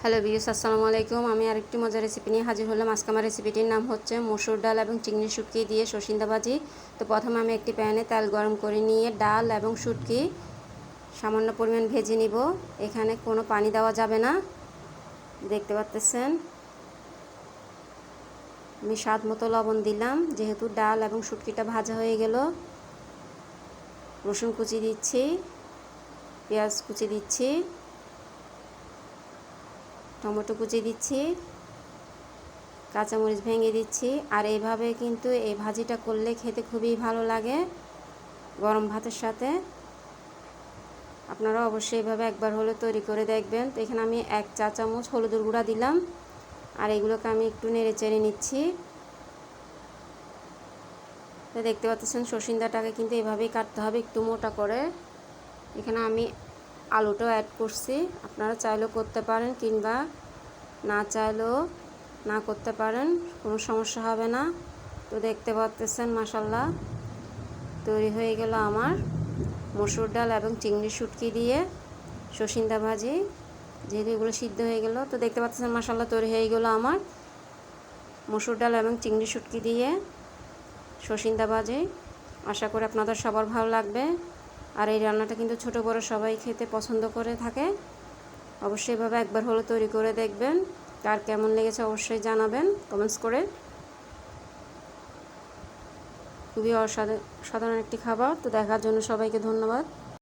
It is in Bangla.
হ্যালো ভিউয়ার্স, আসসালামু আলাইকুম। আমি আরেকটি মজার রেসিপি নিয়ে হাজির হলাম। আজকে আমার রেসিপিটির নাম হচ্ছে মসুর ডাল এবং চিংড়ি শুটকি দিয়ে সরিষা ভাজি। তো প্রথমে আমি একটি প্যানে তেল গরম করে নিয়ে ডাল এবং শুটকি সামান্য পরিমাণ ভেজে নিব। এখানে কোনো পানি দেওয়া যাবে না, দেখতে পাচ্ছেন। আমি স্বাদ মতো লবণ দিলাম। যেহেতু ডাল এবং শুটকিটা ভাজা হয়ে গেল, রসুন কুচি দিচ্ছি, পেঁয়াজ কুচি দিচ্ছি, টমেটো কুচি দিচ্ছি, কাঁচামরিচ ভেঙে দিচ্ছি। আর এইভাবে কিন্তু এই ভাজিটা করলে খেতে খুবই ভালো লাগে গরম ভাতের সাথে। আপনারা অবশ্যই এইভাবে একবার হলে তৈরি করে দেখবেন। তো এখানে আমি 1 চা চামচ হলুদের গুঁড়া দিলাম, আর এগুলোকে আমি একটু নেড়ে চেড়ে নিচ্ছি। তো দেখতে পাচ্ছেন সরিষাটাকে কিন্তু এভাবেই কাটতে হবে, একটু মোটা করে। এখানে আমি আলুটাও অ্যাড করছি, আপনারা চাইলেও করতে পারেন কিংবা না চাইলেও না করতে পারেন, কোনো সমস্যা হবে না। তো দেখতে পাচ্ছেন মাশাআল্লাহ তৈরি হয়ে গেল আমার মসুর ডাল এবং চিংড়ি শুটকি দিয়ে সরিষা ভাজি। যেহেতু এগুলো সিদ্ধ হয়ে গেল, তো দেখতে পাচ্ছেন মাশাআল্লাহ তৈরি হয়ে গেল আমার মসুর ডাল এবং চিংড়ি শুটকি দিয়ে সরিষা ভাজি। আশা করি আপনাদের সবার ভালো লাগবে। আর এই রান্নাটা কিন্তু ছোট বড় সবাই খেতে পছন্দ করে থাকে। অবশ্যই এভাবে একবার হলে তৈরি করে দেখবেন। কার কেমন লেগেছে অবশ্যই জানাবেন কমেন্টস করে। খুবই অসাধারণ একটি খাবার। তো দেখার জন্য সবাইকে ধন্যবাদ।